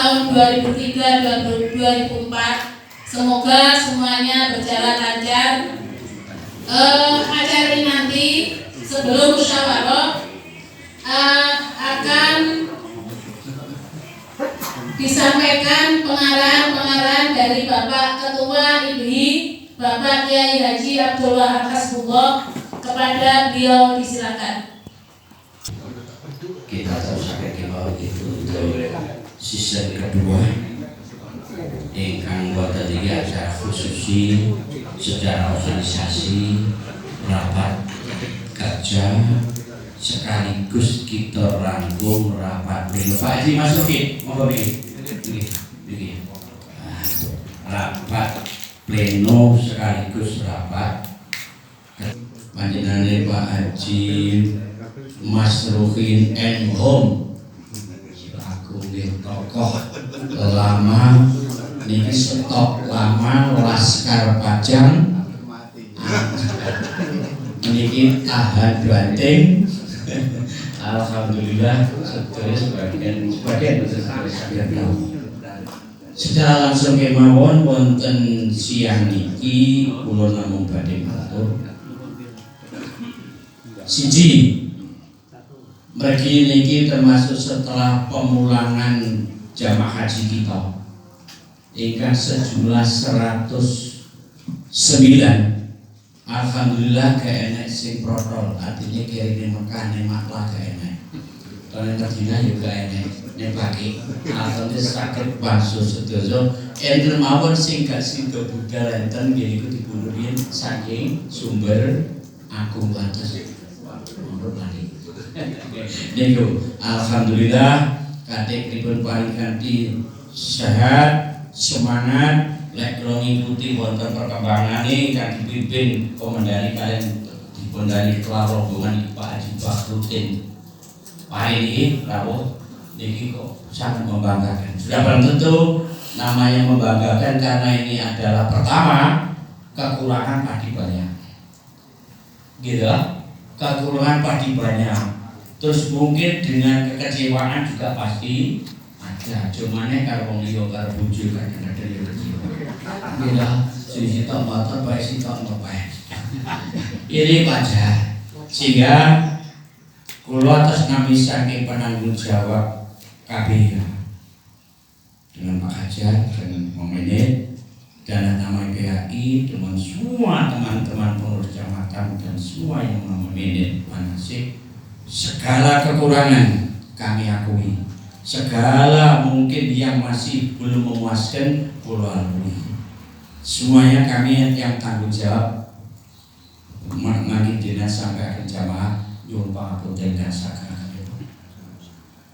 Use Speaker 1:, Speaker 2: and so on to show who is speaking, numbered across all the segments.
Speaker 1: tahun 2003-2004. Semoga semuanya berjalan lancar. Acara ini nanti sebelum musyawarah akan disampaikan pengarahan dari Bapak Ketua IBHI, Bapak Kiai Haji Abdul Wahab Hasbullah. Kepada beliau disilakan.
Speaker 2: Kita terus akan kembali itu untuk season kedua. Ingkang boten iki acara khususi secara organisasi rapat kerja sekaligus kita rangkum rapat pleno. Pak Haji masukin, monggo begini. Rapat pleno sekaligus rapat panjenengane Pak Haji Mas Ruhin and Home selaku tokoh lama niki stok lama Laskar Pajang niki tahan banting. Alhamdulillah sebagian secara langsung kemawon wonten siang niki kula namung badhe matur siji bagi niki termasuk setelah pemulangan jamaah haji kita ingkang sejumlah 109. Alhamdulillah gak enek sing protol, artinya kirim Mekah ning Makkah gak enek. Kalau Madinah juga enek ning pagi. Alhamdulillah sakit pansus sedoso enten mawon sing gak sida budal enten nggih niku dipunuhin saking sumber agung atus. Menurut balik. Niku alhamdulillah kadek pripun paring kanthi sehat semangat lek kula ngikuti wonten perkembangan kang dipimpin komandani kalian dipundani ketua rombongan Pak Haji Bahrudin paring rawuh niki kok sangat membanggakan. Sudah barang tentu namanya membanggakan karena ini adalah pertama kekurangan padi banyak. Gitu, kekurangan padi banyak. Terus mungkin dengan kekecewaan juga pasti ada. Cuman kalau wong liya karo bojo kan ada yang kecewa. Gila, sisi tak motor baik sisi tak baik. Ini wajar. Sehingga kula atas nami saking penanggung jawab KBH dengan Pak Hajar, dengan Momenit, dan nama PHI, dengan semua teman-teman pengurus kecamatan dan semua yang memanage manasik, segala kekurangan kami akui, segala mungkin yang masih belum memuaskan kula akui. Semuanya kami yang tanggung jawab mengenai dinas sampai akhir jamaah nyuwun pangapunten dan saged.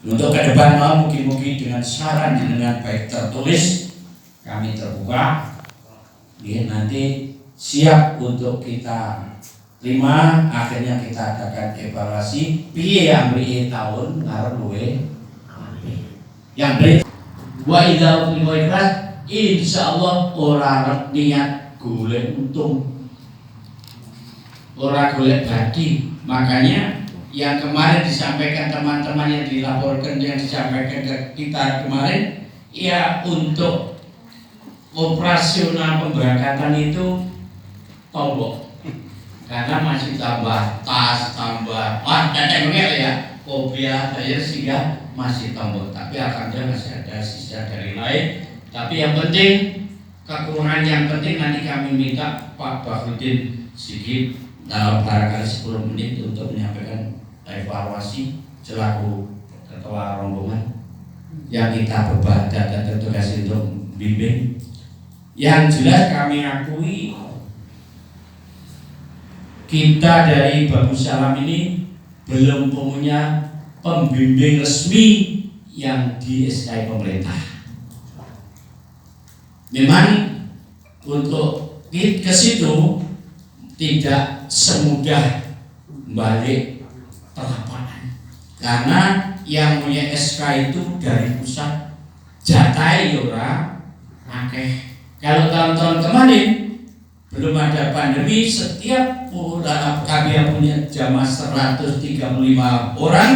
Speaker 2: Untuk ke depan mungkin dengan saran dengan baik tertulis kami terbuka. Ya, nanti siap untuk kita terima. Akhirnya kita adakan evaluasi piye yang beri tahun ngarep luwe yang beri wa idza ikhlas insyaallah ora niat golek untung, ora golek badi. Makanya yang kemarin disampaikan teman-teman yang dilaporkan yang disampaikan ke kita kemarin ya untuk operasional pemberangkatan itu tombok karena masih tambah tas, tambah ya kopiah saya sehingga masih tombok, tapi alhamdulillah masih ada sisa dari lain. Tapi yang penting kekurangan yang penting nanti kami minta Pak Bahrudin sedikit barangkali 10 menit untuk menyampaikan evaluasi selaku ketua rombongan yang kita berbahasa dan tertugas untuk bimbing. Yang jelas kami akui kita dari Bagus Salam ini belum punya pembimbing resmi yang di SK pemerintah. Memang untuk ke situ tidak semudah balik terlapangan karena yang punya SK itu dari pusat jatai ora akeh. Kalau tahun-tahun kemarin belum ada pandemi, setiap kami yang punya jamaah 135 orang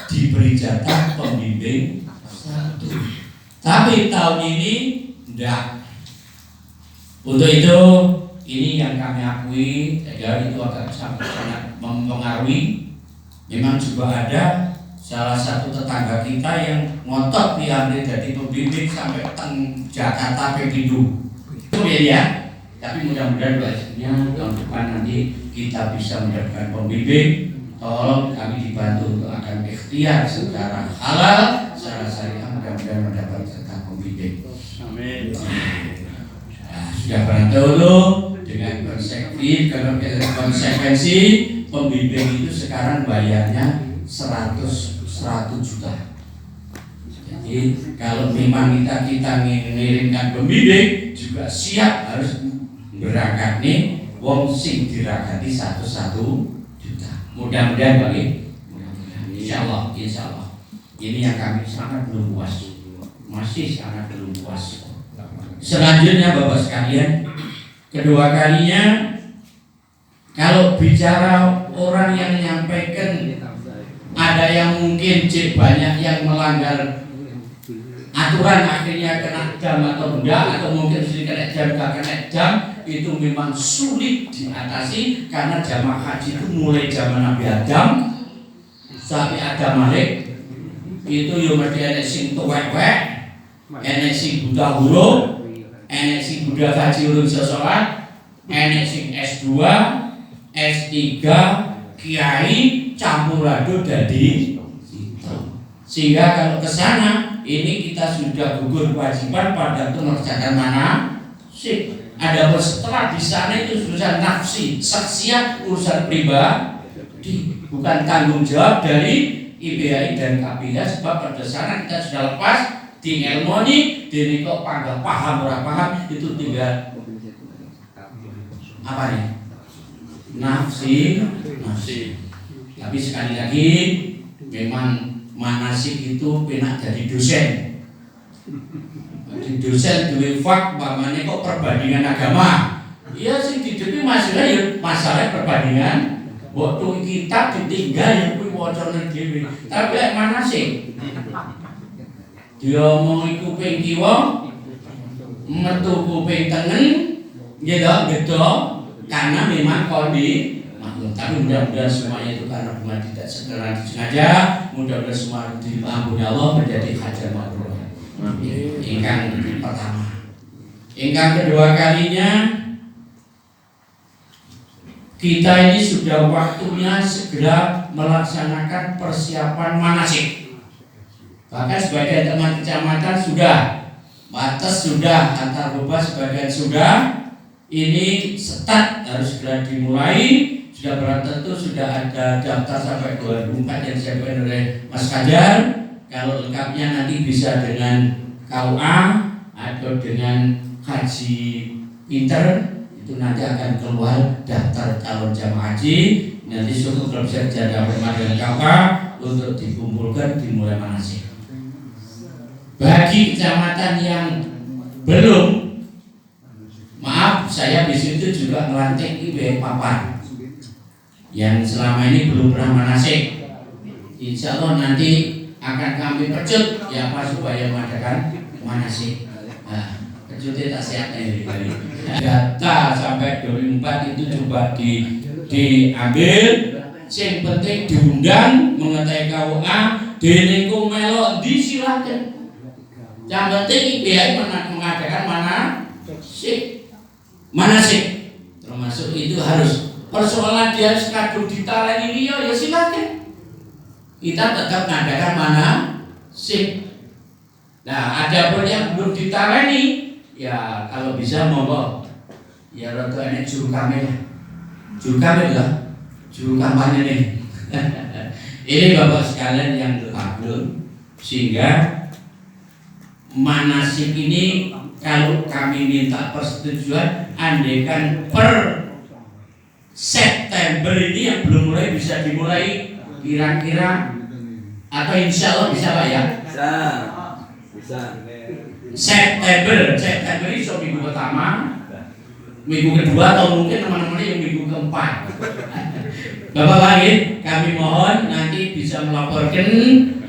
Speaker 2: diberi jatah pembimbing 1. Tapi tahun ini enggak. Untuk itu ini yang kami akui, jadi itu akan sangat mempengaruhi. Memang juga ada salah satu tetangga kita yang ngotot diambil jadi pembimbing sampai teng Jakarta Pepindo. Itu ya. Tapi mudah-mudahan hasilnya tahun depan nanti kita bisa mendapatkan pembimbing. Tolong kami dibantu untuk akan ikhtiar secara halal, secara syariah, mudah-mudahan mendapatkan pembimbing. Amin. Nah, sudah pernah dulu dengan konsekuensi pembimbing itu sekarang bayarnya 100 juta. Jadi kalau memang kita mengirimkan pembimbing juga siap harus berangkat nih wong sing diragati 1 juta. Mudah-mudahan bagi insya Allah ini yang kami sangat belum puas, masih sangat belum puas. Selanjutnya Bapak sekalian, kedua kalinya kalau bicara orang yang menyampaikan ada yang mungkin banyak yang melanggar aturan akhirnya kena jam atau enggak, atau mungkin sedikit kena jam enggak kena jam, itu memang sulit diatasi karena jamaah haji itu mulai zaman Nabi Adam sampai Adam Malik itu yo mesti enek sing tuwek-wek, enek sing buta huruf, enek sing budak haji urung iso salat, enek sing S2, S3, kiai campur aduk dadi sehingga kalau ke sana ini kita sudah gugur kewajiban pada itu mengerjakan mana sih. Ada setelah di sana itu urusan nafsi, saksiat, urusan pribadi, bukan tanggung jawab dari IBAI dan KPIA. Sebab pada sana kita sudah lepas di ilmoni, di kok panggil paham ora paham itu tinggal apa nih? Nafsi. Tapi sekali lagi memang manasik itu penak jadi dosen. Jadi dosen duwe fak pamane kok perbandingan agama. Iya sing didepi masalah perbandingan. Waktu kita ditinggal yang kuwi wacane dhewe. Tapi lek manasik diomongi kuping kiwa metu kuping tengen gitu karena memang kondisi. Tapi mudah-mudahan semuanya itu karena bukan tidak segera disengaja, mudah-mudahan semua diampuni Allah menjadi hajat mabrur. Ingkang pertama. Ingkang kedua kalinya kita ini sudah waktunya segera melaksanakan persiapan manasik. Bahkan sebagian teman kecamatan sudah, batas sudah, antar beban sebagian sudah. Ini start harus segera dimulai. Sudah berarti tentu sudah ada daftar sampai 2004 yang disiapkan oleh Mas Kajar. Kalau lengkapnya nanti bisa dengan KUA atau dengan haji pinter, itu nanti akan keluar daftar calon jamaah haji. Nanti suatu kalau bisa jaga dengan KUA untuk dikumpulkan dimulai manasik. Bagi kecamatan yang belum, maaf saya di situ juga melantik IBAI Papan yang selama ini belum pernah manasik. Insya Allah nanti akan kami pecut ya Pak supaya mengadakan manasik. Nah, pecutnya tak sehat nih kali. Data sampai 2004 itu coba diambil. Yang penting diundang mengetahui KUA, denengku melok disilakan. Yang penting IBAI mengadakan manasik. Termasuk itu harus. Persoalan dia sekadung ditaleni liya ya silakan. Kita tetap mengadakan manasik. Nah, ada pun yang belum ditaleni ya kalau bisa monggo. Ya rada enek juru kamera. Juru kamera, juru kampanye nih. Ini Bapak sekalian yang terkabul sehingga manasik ini kalau kami minta persetujuan andaikan per September ini yang belum mulai bisa dimulai kira-kira atau insya Allah bisa Pak ya? Bisa. September ini so minggu pertama, minggu kedua atau mungkin teman-teman yang minggu keempat. Bapak lagi kami mohon nanti bisa melaporkan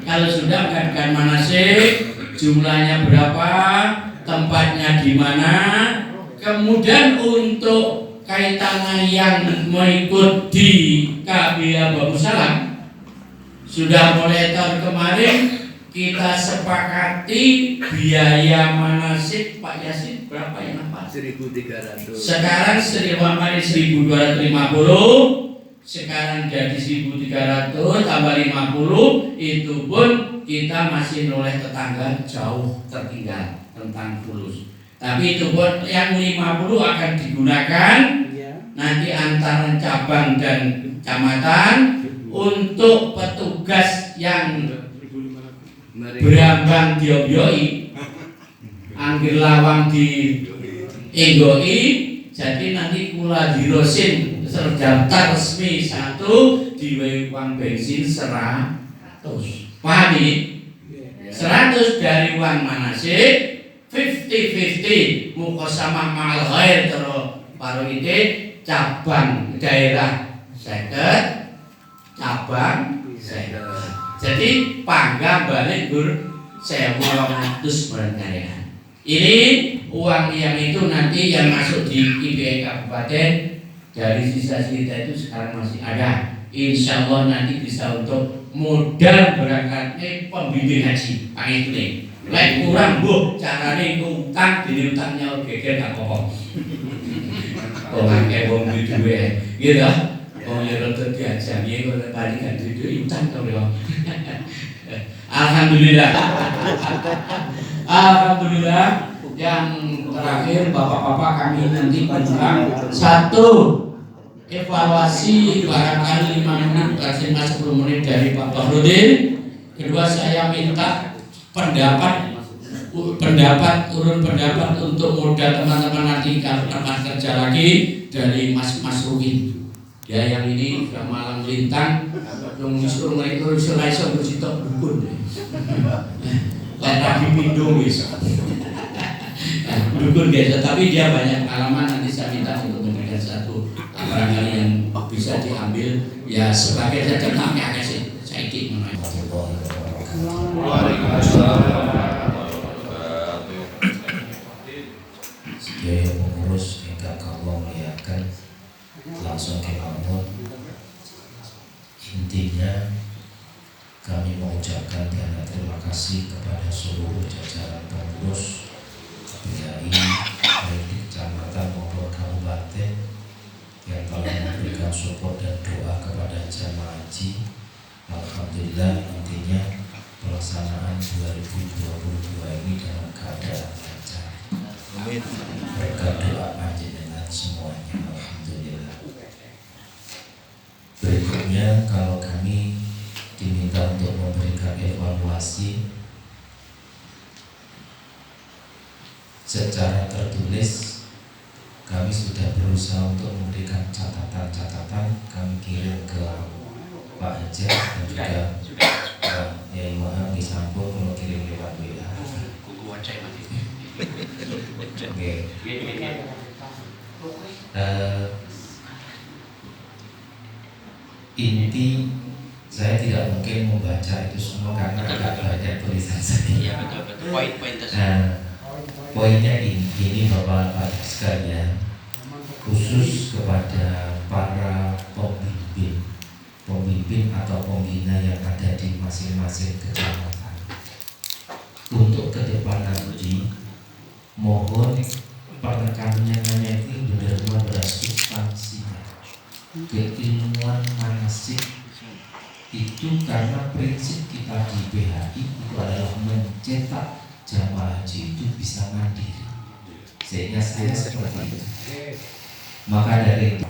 Speaker 2: kalau sudah mengadakan manasik jumlahnya berapa, tempatnya di mana. Kemudian untuk kaitannya yang mengikut di KBA Babusalam sudah mulai tahun kemarin kita sepakati biaya manasik Pak Yasin berapa ya Pak?
Speaker 3: 1.300.
Speaker 2: Sekarang 1.250, sekarang jadi 1.300 tambah 50, itu pun kita masih noleh tetangga jauh tertinggal tentang fulus. Tapi itu pun yang 50 akan digunakan nanti antara cabang dan kecamatan untuk petugas yang berambang diobyoi, anggir lawang di enggoi, jadi nanti kula dirosin terdaftar resmi 1 diwehi uang bensin 100. Paham ini? 100 dari uang manasik, 50-50 mukosamah ma'al khair terus paruh ini cabang daerah 50, cabang 50. Jadi pangga balik gur 1.200 berkarya. Ini uang yang itu nanti yang masuk di IPI Kabupaten dari sisa kita itu sekarang masih ada. Insya Allah nanti bisa untuk modal berangkatnya pembimbing haji. Pak itu nih. Lek kurang bu, caranya utang jadi utangnya geger gak pokok. Kok ngake wong duwe, gitu. Oh ya rotot diajami kalau balikan duit utang to lho. Alhamdulillah. Alhamdulillah. Yang terakhir Bapak-bapak kami nanti panjang 1 evaluasi barangkali 5 menit maksimal 10 menit dari Pak Bahrudin. Kedua saya minta pendapat urun pendapat untuk modal teman-teman nanti kalau tempat kerja lagi dari Mas Rukin. Ya yang ini sudah malam lintang, yang disuruh mereka iso bersitok dukun. Lagi pindung bisa. Dukun guys, tapi dia banyak pengalaman, nanti saya minta untuk memberikan satu barangkali yang bisa diambil ya sebagai saja kami akan saya ikut
Speaker 4: Sebagai pengurus ingkang kawula muliakan langsung ke pamit. Intinya kami mengucapkan banyak terima kasih kepada seluruh jajaran pengurus KBAI baik di kecamatan maupun kabupaten yang telah memberikan support dan doa kepada jamaah haji. Alhamdulillah, intinya pelaksanaan 2022 ini dalam keadaan lancar. Berkat doa panjenengan semuanya, alhamdulillah. Berikutnya, kalau kami diminta untuk memberikan evaluasi secara tertulis, kami sudah berusaha untuk memberikan catatan-catatan. Kami kirim ke Pak Hajar dan juga Pak Yai Wahab di Sampur, kalau kirim lewat WA. Oke. Inti saya tidak mungkin membaca itu semua karena agak banyak tulisan saya.
Speaker 5: Iya betul. Poin-poin tersebut.
Speaker 4: Nah, poinnya ini Bapak sekalian, khusus kepada para pemimpin atau pembina yang ada di masing-masing kecamatan. Untuk ke depan nanti, mohon penekanannya ini benar-benar bersubstansinya. Keilmuan manasik itu karena prinsip kita di BHI itu adalah mencetak jamaah haji itu bisa mandiri. Sehingga saya seperti itu. Maka dari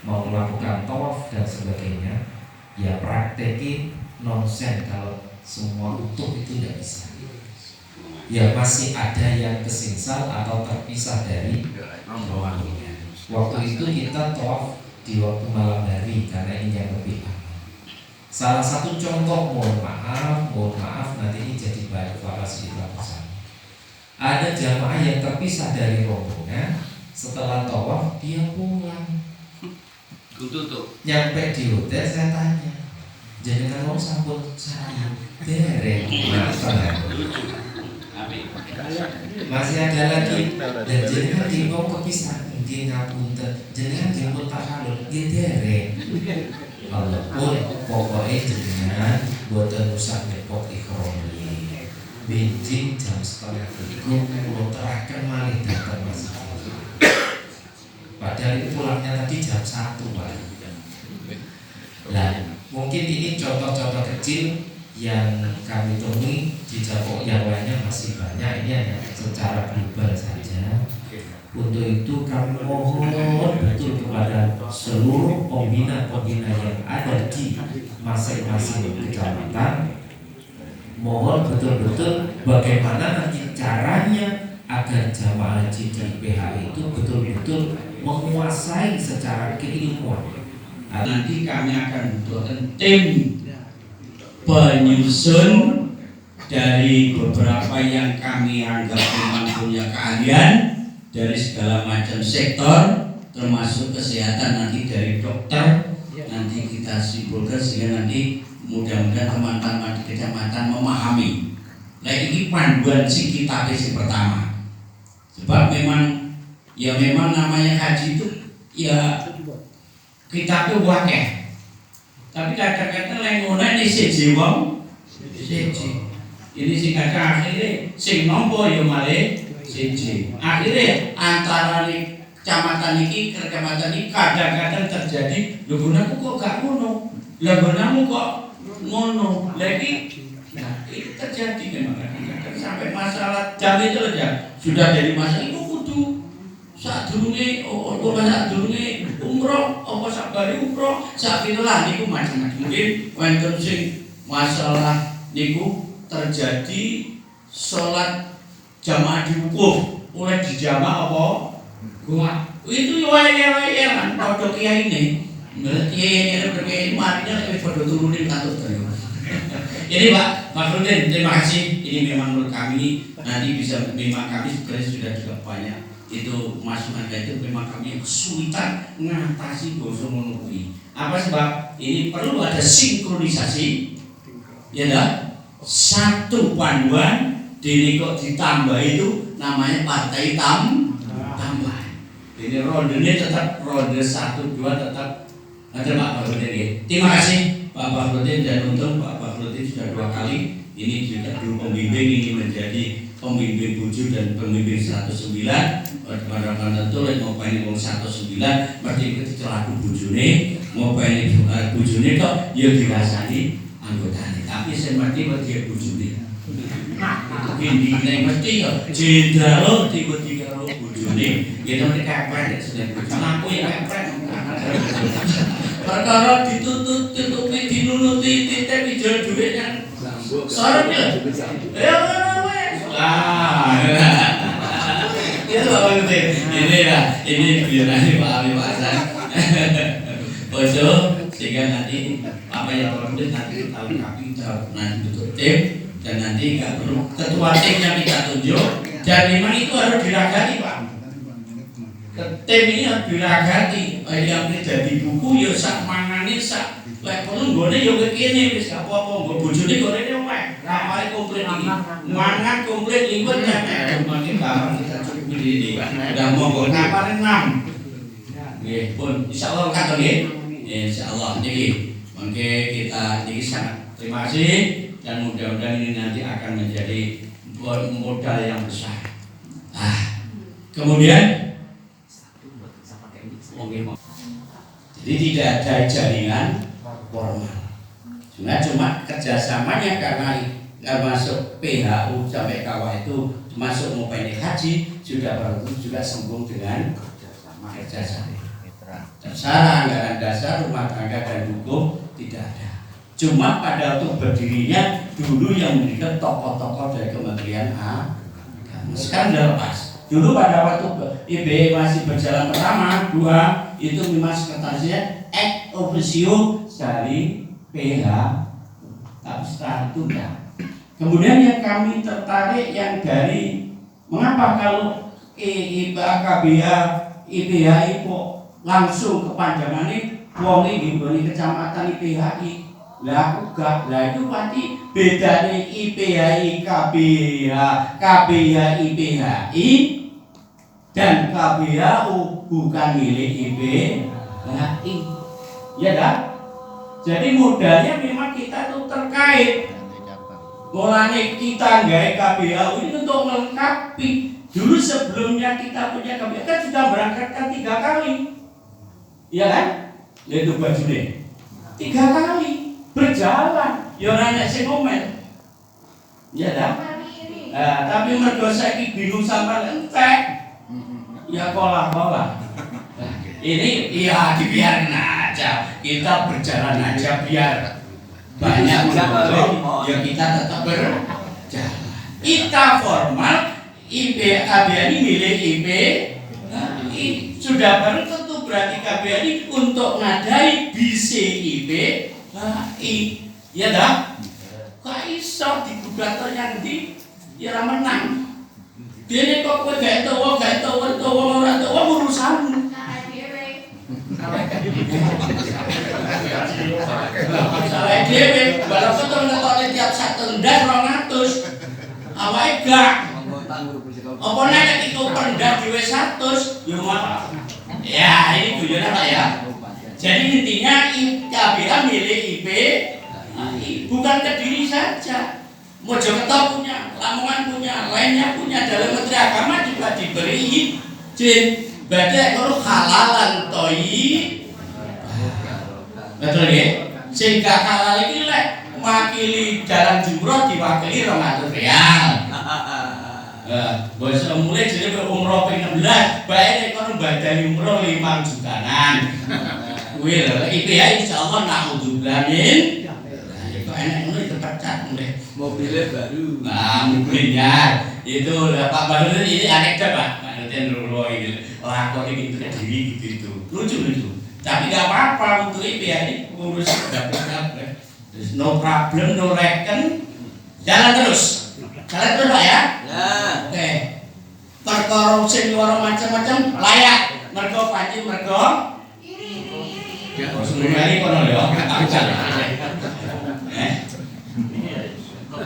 Speaker 4: mau melakukan tawaf dan sebagainya, ya praktekin nonsen kalau semua utuh itu tidak bisa. Ya masih ada yang kesingsal atau terpisah dari rombongannya. Waktu itu kita tawaf di waktu malam hari karena ini yang lebih aman. Salah satu contoh, mohon maaf nanti ini jadi bahan evaluasi kita bersama. Ada jamaah yang terpisah dari rombongan, setelah tawaf dia pulang. Nyampe di hotel saya tanya, jangan mau sampun saya dereng. Masih ada lagi. Dan jenengan dingkong kepisah, nggih ngapunten. Jenengan dingkong tahalul, nggih dereng. Walaupun pokoknya jenengan boten usah depok ikromi. Benjing jam 12:30 kula terakhir malih datang masjid. Padahal itu pulangnya tadi jam 1 Pak. Nah, mungkin ini contoh-contoh kecil yang kami temui di Jawa, yang lainnya masih banyak. Ini hanya secara global saja. Untuk itu kami mohon betul kepada seluruh pembina-pembina yang ada di masing-masing kecamatan, mohon betul-betul bagaimana nanti caranya agar jamaah haji di PHI itu betul-betul menguasai secara keilmuan.
Speaker 2: Nanti kami akan membutuhkan tim penyusun dari beberapa yang kami anggap memang punya keahlian dari segala macam sektor, termasuk kesehatan, nanti dari dokter nanti kita simpulkan sehingga nanti mudah-mudahan teman-teman di kecamatan memahami. Nah ini panduan si kita yang pertama. Sebab memang namanya haji itu ya kita tuh wakeh. Tapi kadang-kadang lain ngono ini siji wong siji. Ini sing kadang akhirnya sing nompo ya malih siji. Akhirnya antara kecamatan iki ke kecamatan iki kadang-kadang terjadi lho gunaku kok gak ngono. Lah gunamu kok ngono. Lagi itu terjadi memang kadang-kadang sampai masalah jam itu aja sudah dari masa itu kudu sadurunge umroh apa sabari umroh sakpitulah niku macam-macam. Mungkin wonten sing masalah niku terjadi salat jamaah diwukuf oleh dijamaah apa gua itu yo wae kan padha kiai ini kiai marinya wis padha turunin kantor terus. Ini Pak Makrudin, terima kasih. Ini memang menurut kami nanti bisa, memang kami sebenarnya sudah juga banyak itu masukan itu, memang kami kesulitan mengatasi basa monokui. Apa sebab ini perlu ada sinkronisasi, ya dah. Satu panduan dini kok ditambah itu namanya partai tambah. Ini rondenya tetap ronde 1, 2 tetap ada Pak Makrudin ya. Terima kasih Pak Fahrudin, dan untung Pak Fahrudin sudah 2 kali ini juga dulu pembimbing, ini menjadi pembimbing 7 dan pembimbing 109 pada tentu lek mau pengen wong 109 mesti kecelaku bojone mau pengen bojone kok ya dirasani anggotane, tapi sing mesti wedi bojone gini mesti ya jenderal tiba-tiba karo bojone ya mesti kepret sedek aku ya kepret perkara ditutupi dinunuti titip dijual duit kan sorot ya ini biar nanti Pak Ali Pak Hasan ojo sehingga nanti apa yang terjadi nanti kita lengkapi nanti bentuk tim, dan nanti nggak perlu ketua timnya kita tunjuk, dan memang itu harus diragati Pak. Tim ini harus diragati, yang jadi buku ya sak mangane sak lek perlu nggone ya kene wis gak apa-apa, nggo bojone gorene wae. Ramai komplit iki. Mangan komplit liwet nek makin gampang kita cukup ini. Udah monggo kapan 6. Nggih, pun insyaallah katon nggih. Insyaallah niki. Mangke kita niki sangat terima kasih, dan mudah-mudahan ini nanti akan menjadi modal yang besar. Kemudian jadi tidak ada jaringan formal. Cuma kerjasamanya karena masuk PHU sampai KW itu masuk mau pendek haji sudah baru juga sambung dengan kerjasama. Terserah anggaran dasar rumah tangga dan hukum tidak ada. Cuma pada waktu berdirinya dulu yang mendirikan tokoh-tokoh dari Kementerian Agama. Sekarang sudah lepas. Dulu pada waktu IBE masih berjalan pertama 2 itu memang sekretarisnya ex officio dari PH, tapi setelah itu enggak. Kemudian yang kami tertarik yang dari mengapa kalau KBH IPHI kok langsung kepanjangannya wong iki nggone kecamatan IPHI Lah aku gak, lah itu pasti bedane IPHI KBH, KBH IPHI dan KBHU bukan milik IPHI. Ya kan? Jadi modalnya memang kita tuh terkait. Mulane kita gawe KBHU ini untuk melengkapi. Dulu sebelumnya kita punya KBHU kan sudah berangkatkan 3 kali. Iya kan? Itu bajunya 3 kali berjalan, ya ora nek sing ngomel. Ya dah. Tapi mergo saiki bingung sampai entek. Ya kolah-kolah. Ini ya dibiarin aja. Kita berjalan aja biar banyak menurut. Ya kita tetap berjalan. Kita formal KBHI milik sudah baru tentu berarti KBHI untuk ngadai BCIP ya dah. Kok iso digugat yang di ya menang. Dene kok kowe gak etowo ora etowo urusanmu. Salah dhewe, walaupun to ngetokne tiap sak tendas 200. Awake gak. Apa nek iku pendas dhewe 100, ya mah. Ya, ini guyonan Pak ya. Jadi intinya KBH milik bukan Kediri saja. Mojokerto punya, Lamongan punya, lainnya punya. Dalam Menteri Agama juga diberi izin. Berarti kalau halalan toyi, betul ya? Sehingga halal ini lek makili jalan jumroh diwakili 200 rial. Bos mulai jadi umroh ping 16, bae nek kono badani umroh 5 jutaan. Kuwi lho IPHI insyaallah naudzubillah min. Nah, itu enak ngono terpecat mulai.
Speaker 5: Mobilnya baru.
Speaker 2: Nah, mobilnya itu Pak Badrun ini anekdot Pak. Nanti nurul ini. Lakon ini itu Kediri gitu. Lucu. Tapi enggak apa-apa untuk IPHI ngurus dapat. There's no problem, no reckon. Jalan terus Pak ya?
Speaker 5: Ya.
Speaker 2: Oke. Perkara sing luar macam-macam layak. Mergo pancen mergo sebenarnya kono ya.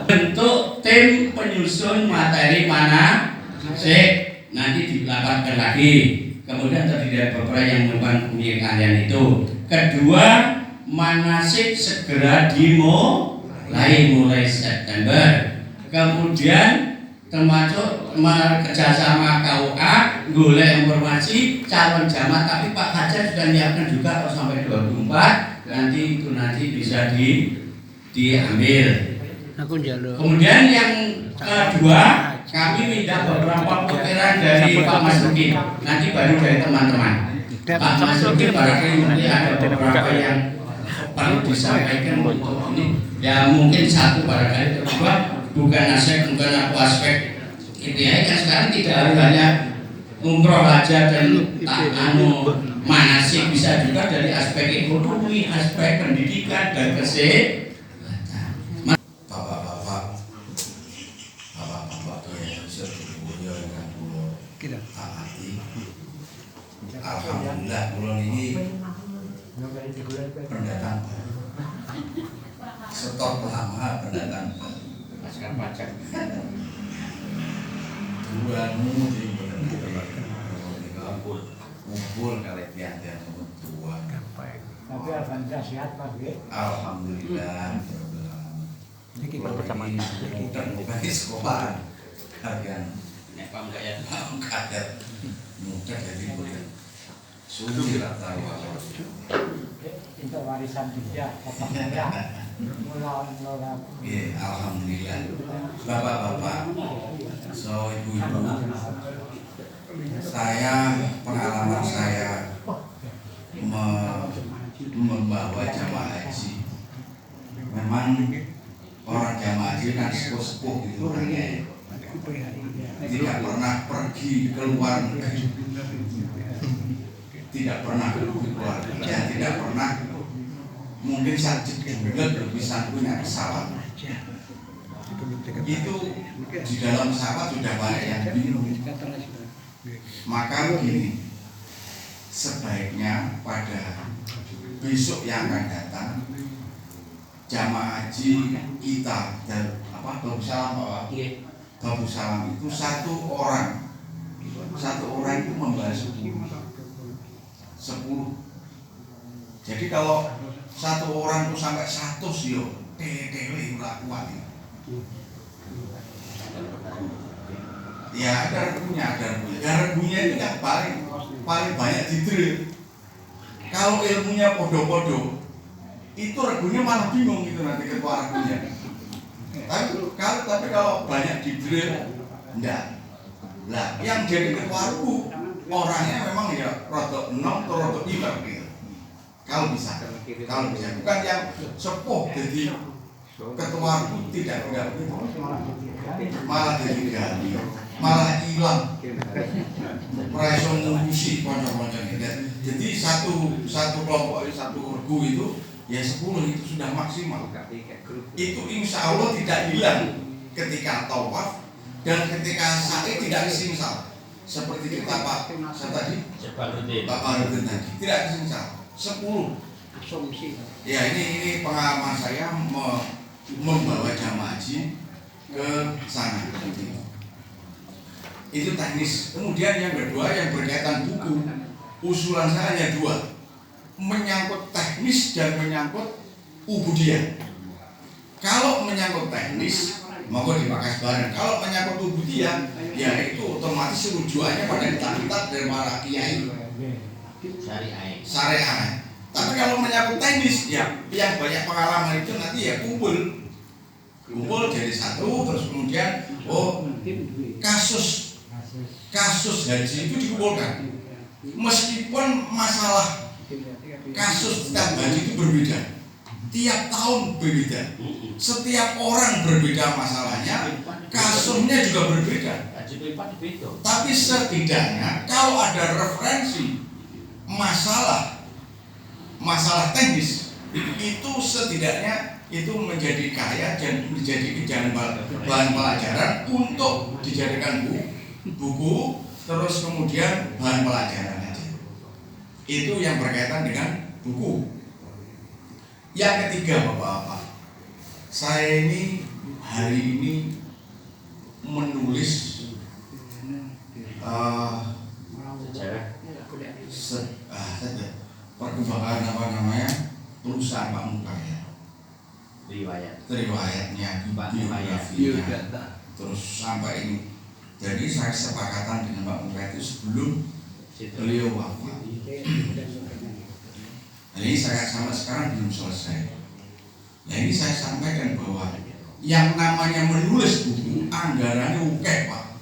Speaker 2: Bentuk tim penyusun materi mana nanti dilapatkan lagi. Kemudian terdiri dari beberapa yang merupakan punya keahlian itu. Kedua, manasik segera mulai September. Kemudian termasuk kerjasama KUA, golek informasi calon jamaah. Tapi Pak Hajar sudah menyiapkan juga kalau sampai 24 nanti bisa diambil. Kemudian yang kedua, kami minta beberapa pikiran dari Pak Mas Ruki. Nanti baru dari teman-teman. Pak Mas Ruki barangkali mungkin ada beberapa yang perlu disampaikan untuk ini. Ya mungkin satu barangkali kedua. Bukan aspek IPHI kan sekarang tidak hanya umroh aja dan manasik, bisa juga dari aspek ekonomi, aspek pendidikan dan kesehatan. Bapak-bapak yang sepupunya dengan pulau taati. Alhamdulillah pulau ini pendatang stok lama pendatang pajak bulanmu di kumpul kali tiada tua.
Speaker 3: Tapi alhamdulillah sehat Pak.
Speaker 2: Alhamdulillah. Ini bersama bukan sekolah kalian. Nek pam kaya kader mudah jadi boleh. Sudah tahu.
Speaker 3: Untuk warisan juga apa saja.
Speaker 2: Iya, alhamdulillah. Bapak-bapak, ibu-ibu, pengalaman saya membawa jamaah haji. Memang orang jamaah haji kan sepuh-sepuh gitu orangnya. Tidak pernah pergi keluar negeri. Tidak pernah keluar kerja, tidak pernah mungkin sajid bisa punya pesawat. Itu di dalam pesawat sudah banyak yang bingung. Maka begini, sebaiknya pada besok yang akan datang
Speaker 6: jamaah haji kita dan Babu Salam Pak. Babu Salam itu satu orang itu membayar 10. Jadi kalau satu orang itu sampai 100 yo tele ora kuat. Ya ada regunya ini yang paling banyak didrill. Kalau ilmunya podo-podo, itu regunya malah bingung itu nanti ketua regunya. Tapi kalau banyak didrill, enggak. Lah, yang jadi ketua regu orangnya memang ya rodok enom atau rodok iler gitu. Kalau bisa, bukan yang sepuh jadi ketua regu tidak begitu. Malah jadi ganti, malah hilang. Merasa ngurusi konco-konco. Jadi satu kelompok, satu regu itu ya 10 itu sudah maksimal. Itu insya Allah tidak hilang ketika tawaf dan ketika sa'i tidak kesingsal. Seperti kita Pak Barudin tadi tidak kesingsal. 10. Ya ini pengalaman saya membawa jamaah haji ke sana. Itu teknis. Kemudian yang kedua yang berkaitan buku, usulan saya hanya 2, menyangkut teknis dan menyangkut ubudiyah. Kalau menyangkut teknis, maka dipakai bareng. Kalau menyangkut ubudiyah, ya itu otomatis rujukannya pada kitab-kitab dari para kiai syariah. Tapi kalau menyangkut teknis, ya yang banyak pengalaman itu nanti ya kumpul jadi satu, terus kemudian kasus haji itu dikumpulkan. Meskipun masalah kasus setiap haji itu berbeda, tiap tahun berbeda, setiap orang berbeda masalahnya, kasusnya juga berbeda. Tapi setidaknya kalau ada referensi masalah teknis itu setidaknya itu menjadi kaya dan menjadi bahan pelajaran untuk dijadikan buku, terus kemudian bahan pelajaran aja. Itu yang berkaitan dengan buku. Yang ketiga Bapak-bapak, saya ini hari ini menulis perkembangan perusahaan Pak Muka ya. Riwayatnya, biografinya, terus sampai ini. Jadi saya sepakatan dengan Pak Muka itu sebelum beliau wafat. Ini saya sampai sekarang belum selesai. Nah ini saya sampaikan bahwa yang namanya menulis buku anggarannya ukeh Pak.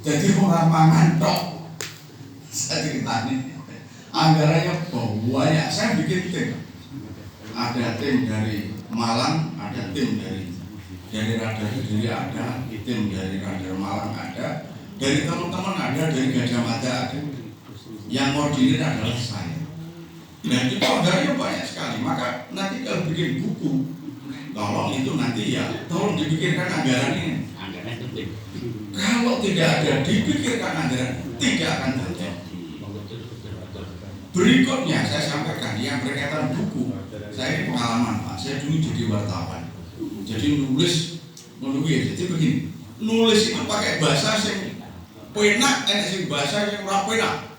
Speaker 6: Jadi orang mangan tok. Saya ceritanya anggarannya banyak. Saya bikin tim. Ada tim dari Malang, ada tim dari Radar Kediri, ada tim dari Radar Malang, ada dari teman-teman, ada dari Gajah Mada, ada. Yang koordinir adalah saya. Dan itu anggarannya banyak sekali. Maka nanti kalau bikin buku, tolong itu nanti ya tolong dipikirkan anggaran ini. Kalau tidak ada dipikirkan anggaran, tidak akan terjadi. Berikutnya saya sampaikan yang berkaitan buku. Saya ini pengalaman Pak, saya dulu jadi wartawan. Jadi nulis. Jadi begini, nulis itu pakai bahasa yang penak, sing bahasa yang ora penak.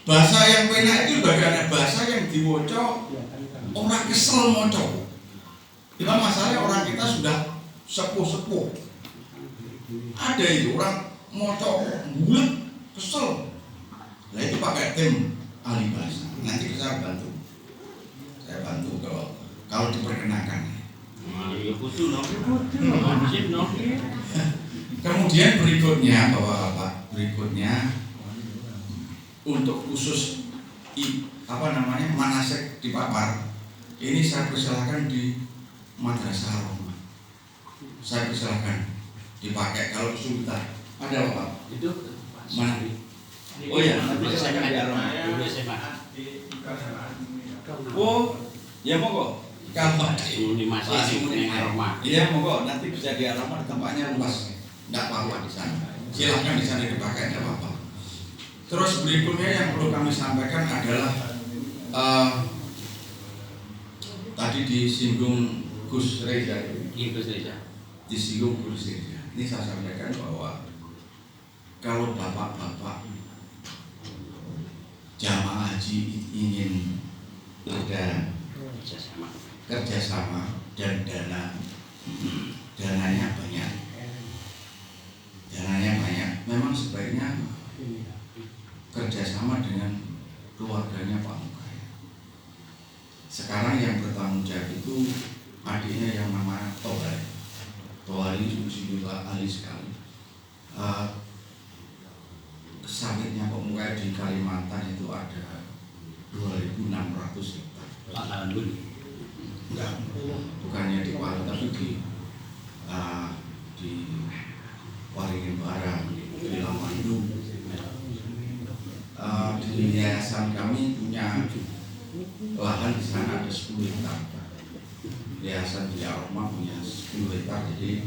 Speaker 6: Bahasa yang penak itu bagian bahasa yang diwoco orang kesel moco. Cuma masalahnya orang kita sudah sepuh. Ada itu orang moco bulat kesel. Nah itu pakai tim ahli bahasa. Nanti saya bantu. Kalau diperkenakan. Kemudian berikutnya Bapak, untuk khusus manasik di Papar, ini saya persilahkan di Madrasah Roma. Saya persilahkan dipakai kalau kesulitan. Ada Bapak? Itu mana? Oh ya, saya ada Roma. Oh, ya monggo. Kalau masih aroma. Iya monggo, nanti bisa di aroma, tempatnya luas. Enggak apa-apa di sana. Silakan di sana dipakai, enggak apa-apa. Terus berikutnya yang perlu kami sampaikan adalah tadi disinggung Gus Reza,
Speaker 5: Gus Reza.
Speaker 6: disinggung Gus Reza. Ini saya sampaikan bahwa kalau bapak-bapak jamaah haji ingin ada kerjasama dan dananya banyak, memang sebaiknya kerjasama dengan keluarganya Pak Mukaya. Sekarang yang bertanggung jawab itu adiknya yang namanya Tohari juga ahli sekali. Sawitnya Pak Mukaya di Kalimantan itu ada 2.600 hektar. Enggak, bukannya di Palu tapi di Waringin Barat, di Lamandu. Di yayasan kami punya lahan di sana ada 10 hektar. Yayasan di Aroma punya 10 hektar, jadi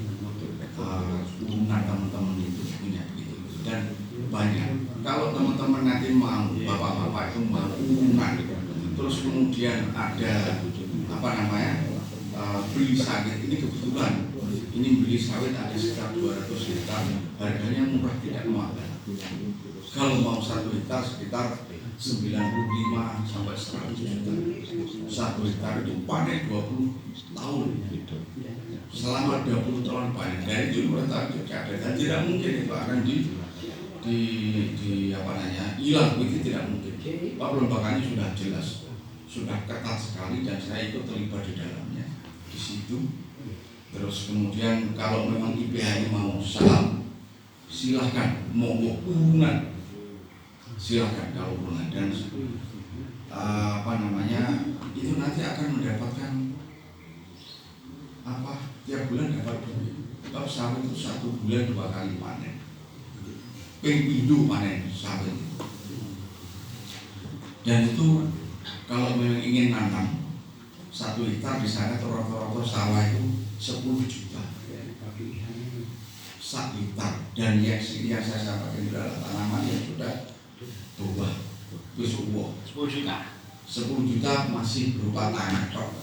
Speaker 6: urunan teman-teman itu punya begitu dan banyak. Kalau teman-teman nanti mau, bapak-bapak itu mau urunan, terus kemudian ada beli sawit, ini kebetulan ini beli sawit ada sekitar 200 hektar, harganya murah tidak mahal. Kalau mau 1 hektar sekitar 95 sampai 100 juta. 1 hektar itu panen 20 tahun. Selama 20 tahun panen. Dari itu mereka ada dan tidak mungkin itu akan hilang, itu tidak mungkin. Pak pelembagannya sudah jelas, sudah ketat sekali dan saya ikut terlibat di dalamnya di situ. Terus kemudian kalau memang IPH-nya mau saham, silahkan mau urunan, silahkan kalau urunan dan itu nanti akan mendapatkan tiap bulan dapat duit. Kalau sawit itu 1 bulan 2 kali panen, pengpindu panen sawit. Dan itu kalau memang ingin nanam 1 hektar di sana rata-rata sawah itu 10 juta 1 hektar. Dan yang saya sampaikan itu adalah tanaman yang sudah berubah, wis 10 juta. 10 juta masih berupa tanah tok.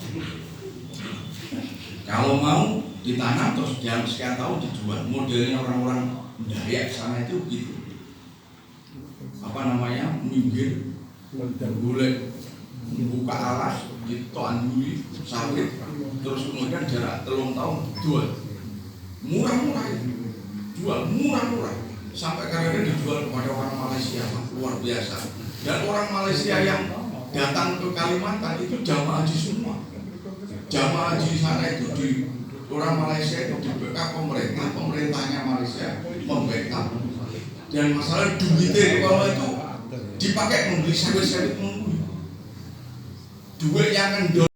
Speaker 6: Kalau mau ditanam terus dalam sekian tahun dijual. Modelnya orang-orang Dayak sana itu gitu. Minggir, golek, buka alas, ditoanui sawit, terus kemudian jarak 3 tahun jual. Murah-murah itu. Jual murah-murah. Sampai kadang-kadang dijual kepada orang Malaysia, luar biasa. Dan orang Malaysia yang datang ke Kalimantan itu jamaah haji semua. Jamaah haji di sana itu orang Malaysia itu di backup pemerintah, pemerintahnya Malaysia membackup. Dan masalah duitnya kalau itu dipakai membeli sawit-sawit munggu. Duit yang